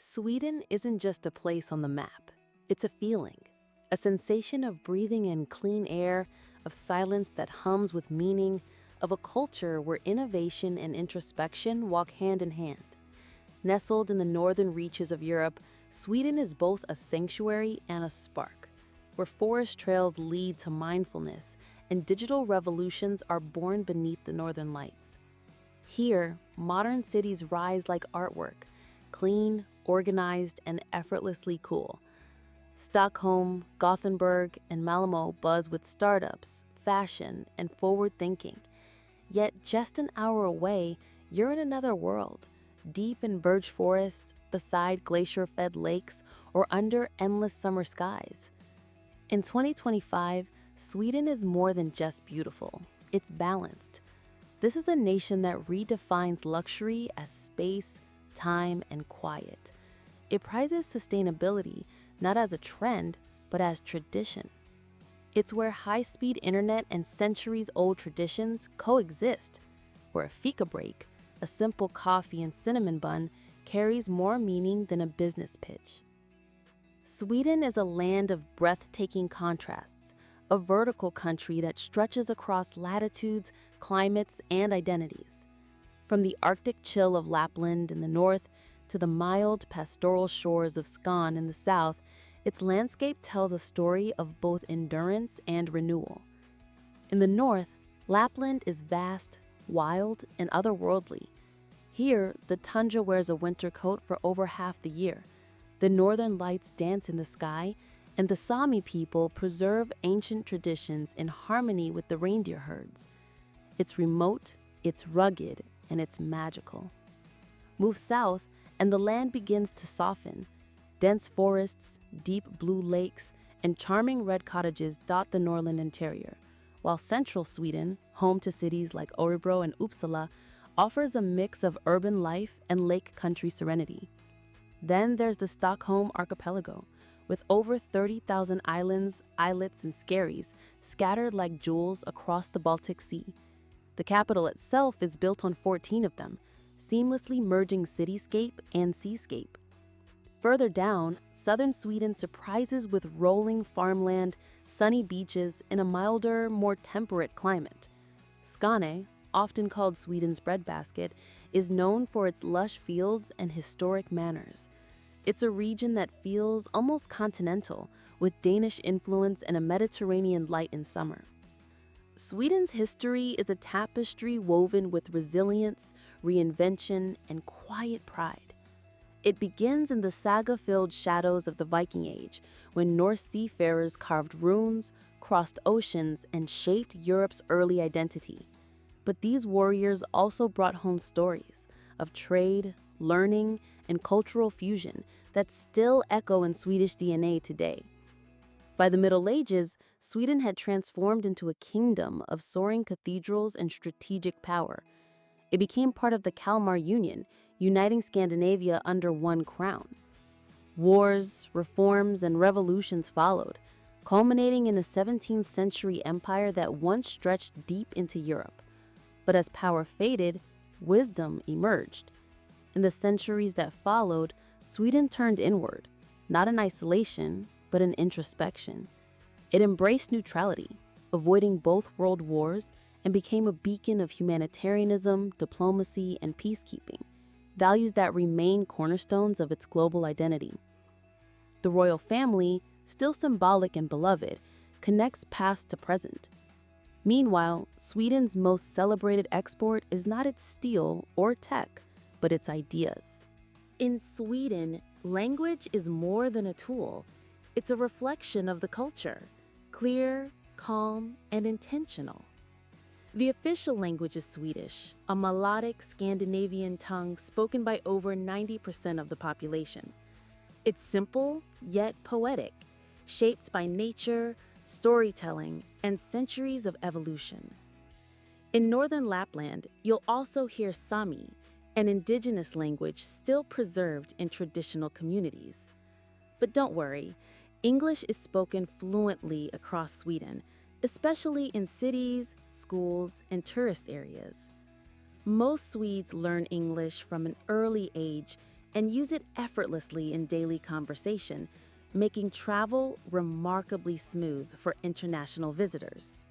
Sweden isn't just a place on the map. It's a feeling, a sensation of breathing in clean air, of silence that hums with meaning, of a culture where innovation and introspection walk hand in hand. Nestled in the northern reaches of Europe, Sweden is both a sanctuary and a spark, where forest trails lead to mindfulness and digital revolutions are born beneath the northern lights. Here, modern cities rise like artwork, clean, organized, and effortlessly cool. Stockholm, Gothenburg, and Malmö buzz with startups, fashion, and forward thinking. Yet, just an hour away, you're in another world, deep in birch forests, beside glacier-fed lakes, or under endless summer skies. In 2025, Sweden is more than just beautiful. It's balanced. This is a nation that redefines luxury as space, time, and quiet. It prizes sustainability not as a trend, but as tradition. It's where high-speed internet and centuries-old traditions coexist, where a fika break, a simple coffee and cinnamon bun, carries more meaning than a business pitch. Sweden is a land of breathtaking contrasts, a vertical country that stretches across latitudes, climates, and identities. From the Arctic chill of Lapland in the north to the mild pastoral shores of Skåne in the south, its landscape tells a story of both endurance and renewal. In the north, Lapland is vast, wild, and otherworldly. Here, the tundra wears a winter coat for over half the year. The northern lights dance in the sky, and the Sami people preserve ancient traditions in harmony with the reindeer herds. It's remote, it's rugged, and it's magical. Move south, and the land begins to soften. Dense forests, deep blue lakes, and charming red cottages dot the Norrland interior, while central Sweden, home to cities like Örebro and Uppsala, offers a mix of urban life and lake country serenity. Then there's the Stockholm archipelago, with over 30,000 islands, islets, and skerries scattered like jewels across the Baltic Sea. The capital itself is built on 14 of them, seamlessly merging cityscape and seascape. Further down, southern Sweden surprises with rolling farmland, sunny beaches, and a milder, more temperate climate. Skåne, often called Sweden's breadbasket, is known for its lush fields and historic manors. It's a region that feels almost continental, with Danish influence and a Mediterranean light in summer. Sweden's history is a tapestry woven with resilience, reinvention, and quiet pride. It begins in the saga-filled shadows of the Viking Age, when Norse seafarers carved runes, crossed oceans, and shaped Europe's early identity. But these warriors also brought home stories of trade, learning, and cultural fusion that still echo in Swedish DNA today. By the Middle Ages, Sweden had transformed into a kingdom of soaring cathedrals and strategic power. It became part of the Kalmar Union, uniting Scandinavia under one crown. Wars, reforms, and revolutions followed, culminating in a 17th century empire that once stretched deep into Europe. But as power faded, wisdom emerged. In the centuries that followed, Sweden turned inward, not in isolation, but in introspection. It embraced neutrality, avoiding both world wars, and became a beacon of humanitarianism, diplomacy, and peacekeeping, values that remain cornerstones of its global identity. The royal family, still symbolic and beloved, connects past to present. Meanwhile, Sweden's most celebrated export is not its steel or tech, but its ideas. In Sweden, language is more than a tool. It's a reflection of the culture, clear, calm, and intentional. The official language is Swedish, a melodic Scandinavian tongue spoken by over 90% of the population. It's simple, yet poetic, shaped by nature, storytelling, and centuries of evolution. In northern Lapland, you'll also hear Sami, an indigenous language still preserved in traditional communities. But don't worry, English is spoken fluently across Sweden, especially in cities, schools, and tourist areas. Most Swedes learn English from an early age, and use it effortlessly in daily conversation, making travel remarkably smooth for international visitors.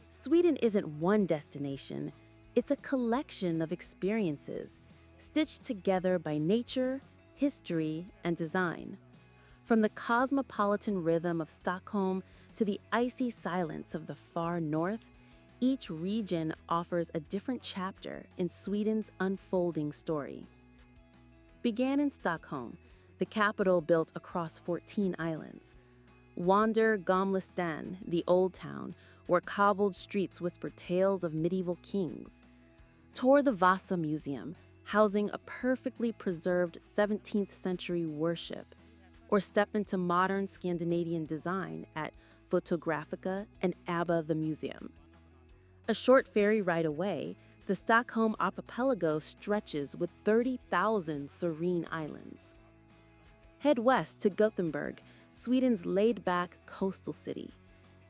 Sweden isn't one destination, it's a collection of experiences, stitched together by nature, history, and design. From the cosmopolitan rhythm of Stockholm to the icy silence of the far north, each region offers a different chapter in Sweden's unfolding story. Began in Stockholm, the capital built across 14 islands. Wander Gamlestan, the old town, where cobbled streets whisper tales of medieval kings. Tour the Vasa Museum, housing a perfectly preserved 17th century worship. Or step into modern Scandinavian design at Fotografica and ABBA the Museum. A short ferry ride away, the Stockholm archipelago stretches with 30,000 serene islands. Head west to Gothenburg, Sweden's laid-back coastal city.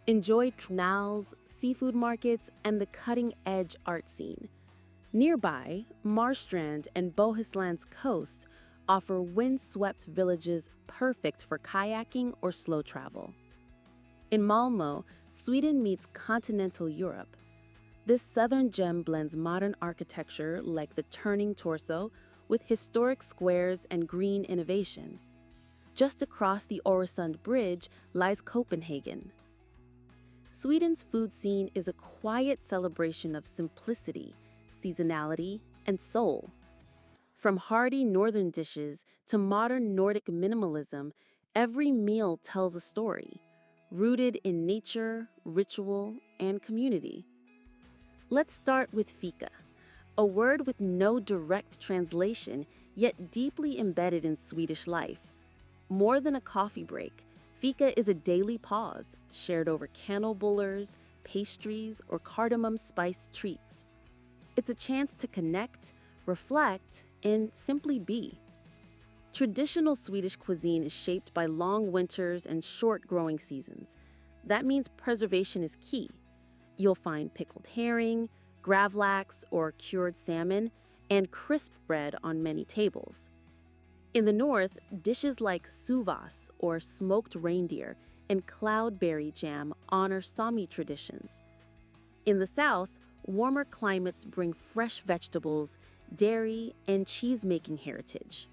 Enjoy canals, seafood markets, and the cutting-edge art scene. Nearby, Marstrand and Bohuslan's coast offer windswept villages perfect for kayaking or slow travel. In Malmö, Sweden meets continental Europe. This southern gem blends modern architecture like the turning torso with historic squares and green innovation. Just across the Öresund Bridge lies Copenhagen. Sweden's food scene is a quiet celebration of simplicity, seasonality, and soul. From hearty northern dishes to modern Nordic minimalism, every meal tells a story, rooted in nature, ritual, and community. Let's start with fika, a word with no direct translation, yet deeply embedded in Swedish life. More than a coffee break, fika is a daily pause, shared over kanelbullers, pastries, or cardamom-spiced treats. It's a chance to connect, reflect, and simply be. Traditional Swedish cuisine is shaped by long winters and short growing seasons. That means preservation is key. You'll find pickled herring, gravlax or cured salmon, and crisp bread on many tables. In the north, dishes like suvas or smoked reindeer and cloudberry jam honor Sami traditions. In the south, warmer climates bring fresh vegetables, dairy, and cheese-making heritage.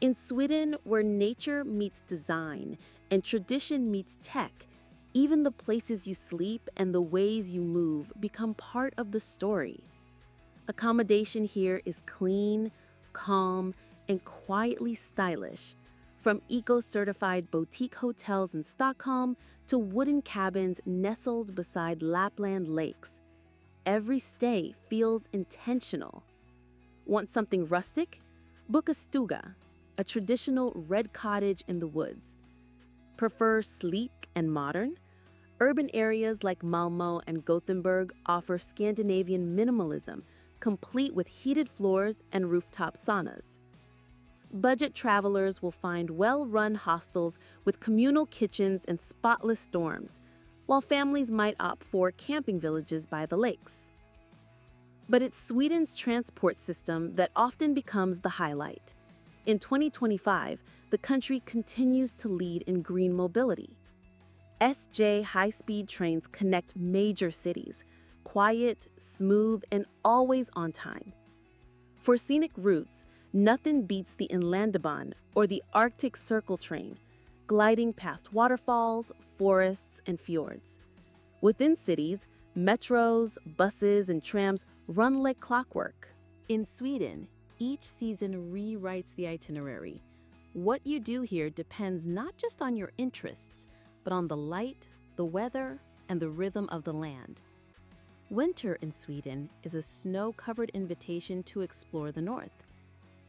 In Sweden, where nature meets design and tradition meets tech, even the places you sleep and the ways you move become part of the story. Accommodation here is clean, calm, and quietly stylish, from eco-certified boutique hotels in Stockholm to wooden cabins nestled beside Lapland lakes. Every stay feels intentional. Want something rustic? Book a stuga, a traditional red cottage in the woods. Prefer sleek and modern? Urban areas like Malmö and Gothenburg offer Scandinavian minimalism, complete with heated floors and rooftop saunas. Budget travelers will find well-run hostels with communal kitchens and spotless dorms, while families might opt for camping villages by the lakes. But it's Sweden's transport system that often becomes the highlight. In 2025, the country continues to lead in green mobility. SJ high-speed trains connect major cities, quiet, smooth, and always on time. For scenic routes, nothing beats the Inlandsbanan or the Arctic Circle train, gliding past waterfalls, forests, and fjords. Within cities, metros, buses, and trams run like clockwork. In Sweden, each season rewrites the itinerary. What you do here depends not just on your interests, but on the light, the weather, and the rhythm of the land. Winter in Sweden is a snow-covered invitation to explore the north.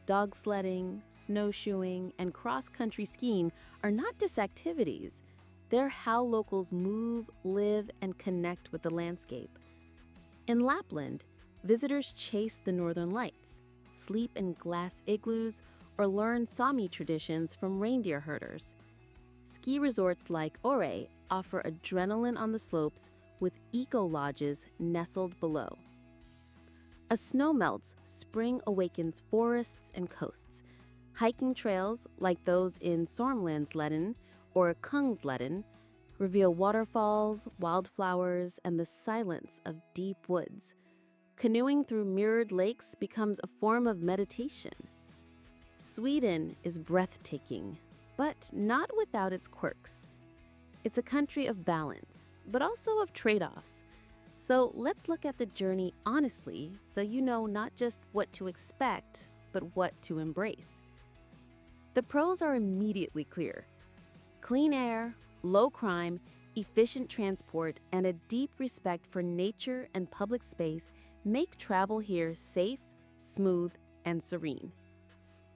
Dog sledding, snowshoeing, and cross-country skiing are not just activities. They're how locals move, live, and connect with the landscape. In Lapland, visitors chase the northern lights, sleep in glass igloos, or learn Sami traditions from reindeer herders. Ski resorts like Ore offer adrenaline on the slopes with eco-lodges nestled below. As snow melts, spring awakens forests and coasts. Hiking trails, like those in Sormlandsleden or Kungsleden, reveal waterfalls, wildflowers, and the silence of deep woods. Canoeing through mirrored lakes becomes a form of meditation. Sweden is breathtaking, but not without its quirks. It's a country of balance, but also of trade-offs. So let's look at the journey honestly so you know not just what to expect, but what to embrace. The pros are immediately clear. Clean air, low crime, efficient transport, and a deep respect for nature and public space make travel here safe, smooth, and serene.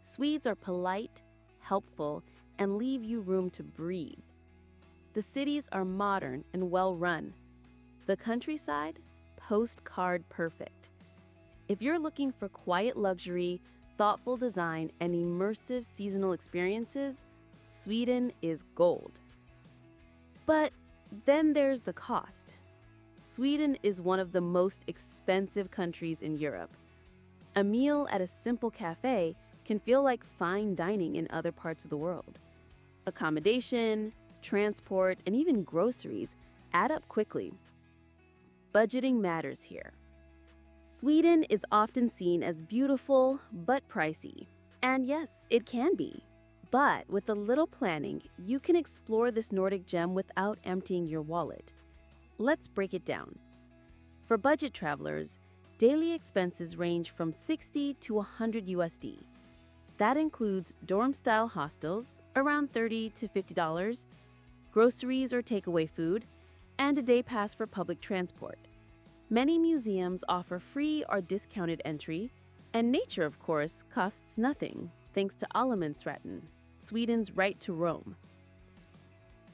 Swedes are polite, helpful, and leave you room to breathe. The cities are modern and well-run. The countryside, postcard perfect. If you're looking for quiet luxury, thoughtful design, and immersive seasonal experiences, Sweden is gold. But then there's the cost. Sweden is one of the most expensive countries in Europe. A meal at a simple cafe can feel like fine dining in other parts of the world. Accommodation, transport, and even groceries add up quickly. Budgeting matters here. Sweden is often seen as beautiful but pricey. And yes, it can be. But with a little planning, you can explore this Nordic gem without emptying your wallet. Let's break it down. For budget travelers, daily expenses range from 60 to 100 USD. That includes dorm-style hostels, around $30 to $50, groceries or takeaway food, and a day pass for public transport. Many museums offer free or discounted entry, and nature, of course, costs nothing, thanks to Allemansrätten, Sweden's right to roam.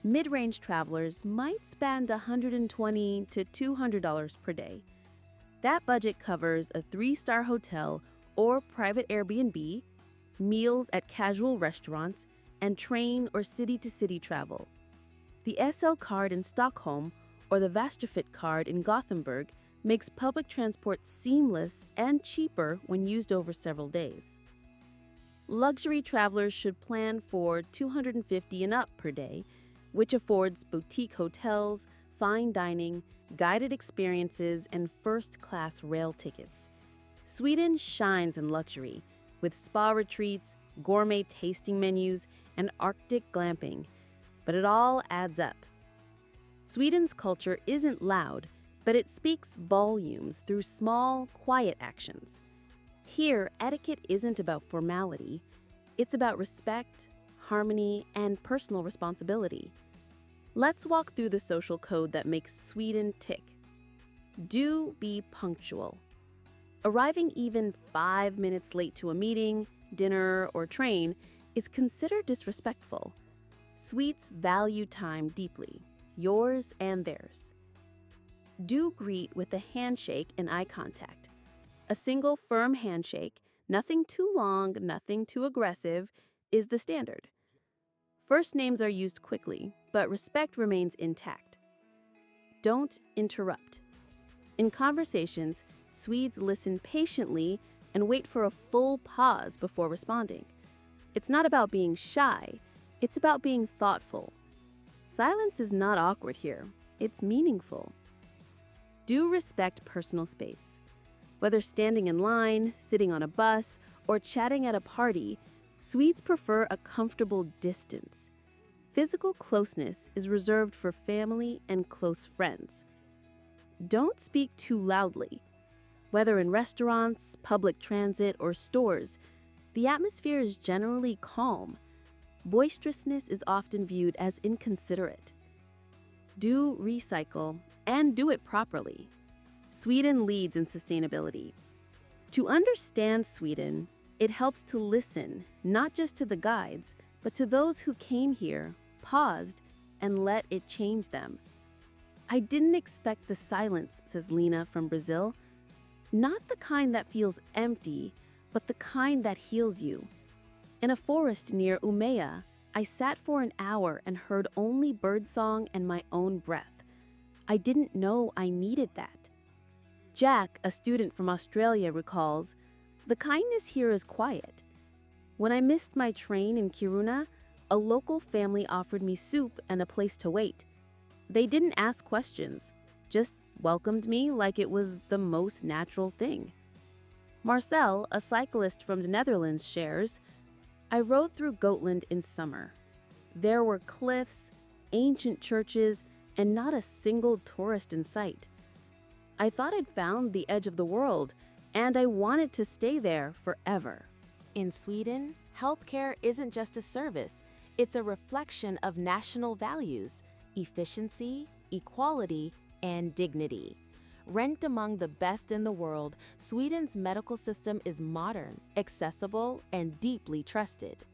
Mid-range travelers might spend $120 to $200 per day. That budget covers a 3-star hotel or private Airbnb, meals at casual restaurants, and train or city-to-city travel. The SL card in Stockholm or the Västtrafik card in Gothenburg makes public transport seamless and cheaper when used over several days. Luxury travelers should plan for $250 and up per day, which affords boutique hotels, fine dining, guided experiences, and first-class rail tickets. Sweden shines in luxury, with spa retreats, gourmet tasting menus, and Arctic glamping, but it all adds up. Sweden's culture isn't loud, but it speaks volumes through small, quiet actions. Here, etiquette isn't about formality. It's about respect, harmony, and personal responsibility. Let's walk through the social code that makes Sweden tick. Do be punctual. Arriving even 5 minutes late to a meeting, dinner, or train is considered disrespectful. Swedes value time deeply, yours and theirs. Do greet with a handshake and eye contact. A single firm handshake, nothing too long, nothing too aggressive, is the standard. First names are used quickly, but respect remains intact. Don't interrupt. In conversations, Swedes listen patiently and wait for a full pause before responding. It's not about being shy, it's about being thoughtful. Silence is not awkward here, it's meaningful. Do respect personal space. Whether standing in line, sitting on a bus, or chatting at a party, Swedes prefer a comfortable distance. Physical closeness is reserved for family and close friends. Don't speak too loudly. Whether in restaurants, public transit, or stores, the atmosphere is generally calm. Boisterousness is often viewed as inconsiderate. Do recycle, and do it properly. Sweden leads in sustainability. To understand Sweden, it helps to listen, not just to the guides, but to those who came here, paused, and let it change them. I didn't expect the silence, says Lena from Brazil. Not the kind that feels empty, but the kind that heals you. In a forest near Umeå, I sat for an hour and heard only birdsong and my own breath. I didn't know I needed that. Jack, a student from Australia, recalls, "The kindness here is quiet. When I missed my train in Kiruna, a local family offered me soup and a place to wait. They didn't ask questions, just welcomed me like it was the most natural thing." Marcel, a cyclist from the Netherlands, shares, "I rode through Gotland in summer. There were cliffs, ancient churches, and not a single tourist in sight. I thought I'd found the edge of the world, and I wanted to stay there forever." In Sweden, healthcare isn't just a service, it's a reflection of national values, efficiency, equality, and dignity. Ranked among the best in the world, Sweden's medical system is modern, accessible, and deeply trusted.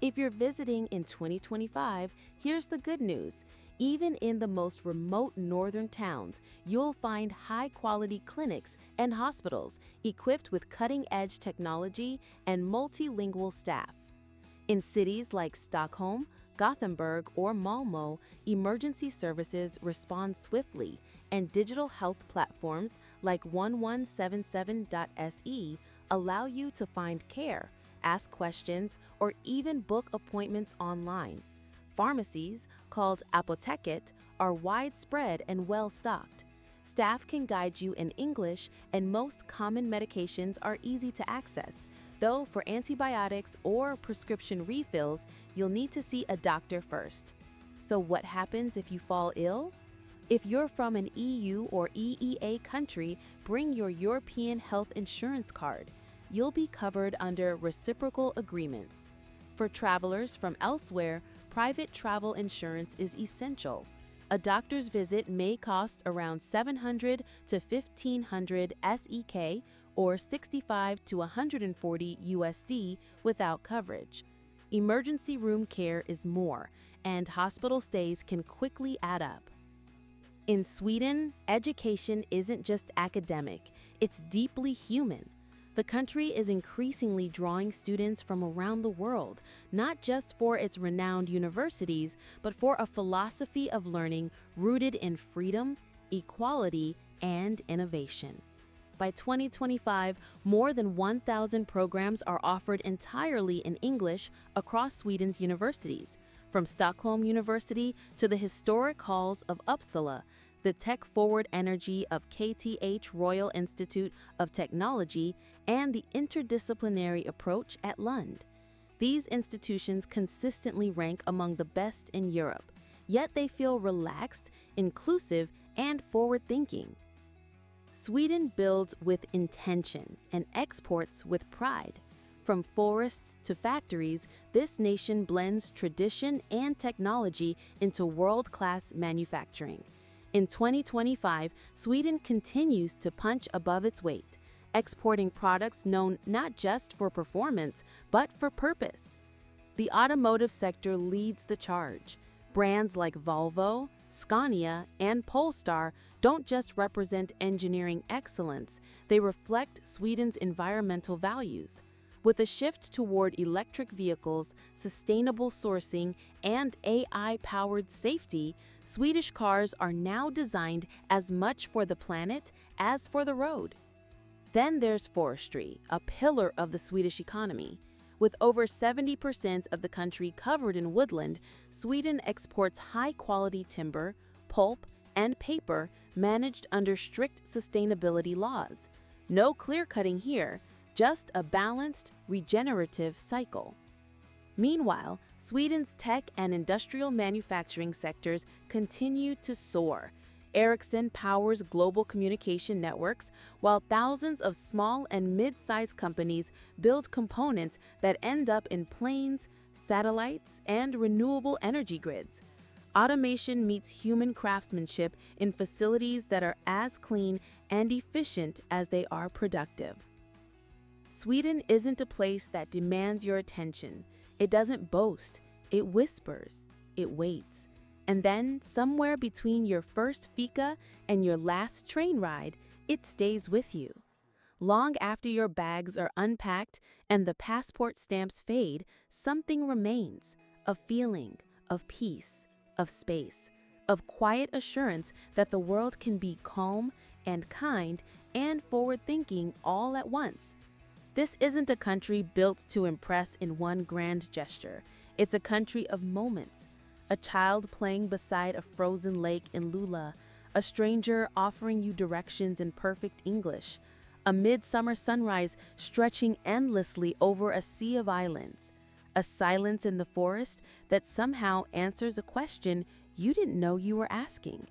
If you're visiting in 2025, here's the good news. Even in the most remote northern towns, you'll find high-quality clinics and hospitals equipped with cutting-edge technology and multilingual staff. In cities like Stockholm, Gothenburg, or Malmö, emergency services respond swiftly, and digital health platforms like 1177.se allow you to find care, ask questions, or even book appointments online. Pharmacies, called apoteket, are widespread and well-stocked. Staff can guide you in English, and most common medications are easy to access, though for antibiotics or prescription refills, you'll need to see a doctor first. So what happens if you fall ill? If you're from an EU or EEA country, bring your European health insurance card. You'll be covered under reciprocal agreements. For travelers from elsewhere, private travel insurance is essential. A doctor's visit may cost around 700 to 1500 SEK or 65 to 140 USD without coverage. Emergency room care is more, and hospital stays can quickly add up. In Sweden, education isn't just academic, it's deeply human. The country is increasingly drawing students from around the world, not just for its renowned universities, but for a philosophy of learning rooted in freedom, equality, and innovation. By 2025, more than 1,000 programs are offered entirely in English across Sweden's universities, from Stockholm University to the historic halls of Uppsala, the tech-forward energy of KTH Royal Institute of Technology, and the interdisciplinary approach at Lund. These institutions consistently rank among the best in Europe, yet they feel relaxed, inclusive, and forward-thinking. Sweden builds with intention and exports with pride. From forests to factories, this nation blends tradition and technology into world-class manufacturing. In 2025, Sweden continues to punch above its weight, exporting products known not just for performance, but for purpose. The automotive sector leads the charge. Brands like Volvo, Scania, and Polestar don't just represent engineering excellence, they reflect Sweden's environmental values. With a shift toward electric vehicles, sustainable sourcing, and AI-powered safety, Swedish cars are now designed as much for the planet as for the road. Then there's forestry, a pillar of the Swedish economy. With over 70% of the country covered in woodland, Sweden exports high-quality timber, pulp, and paper managed under strict sustainability laws. No clear-cutting here, just a balanced, regenerative cycle. Meanwhile, Sweden's tech and industrial manufacturing sectors continue to soar. Ericsson powers global communication networks, while thousands of small and mid-sized companies build components that end up in planes, satellites, and renewable energy grids. Automation meets human craftsmanship in facilities that are as clean and efficient as they are productive. Sweden isn't a place that demands your attention. It doesn't boast, it whispers, it waits. And then, somewhere between your first fika and your last train ride, it stays with you. Long after your bags are unpacked and the passport stamps fade, something remains, a feeling of peace, of space, of quiet assurance that the world can be calm and kind and forward-thinking all at once. This isn't a country built to impress in one grand gesture. It's a country of moments. A child playing beside a frozen lake in Lula, a stranger offering you directions in perfect English, a midsummer sunrise stretching endlessly over a sea of islands, a silence in the forest that somehow answers a question you didn't know you were asking.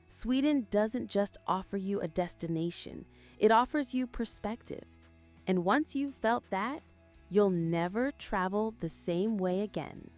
Sweden doesn't just offer you a destination, it offers you perspective. And once you've felt that, you'll never travel the same way again.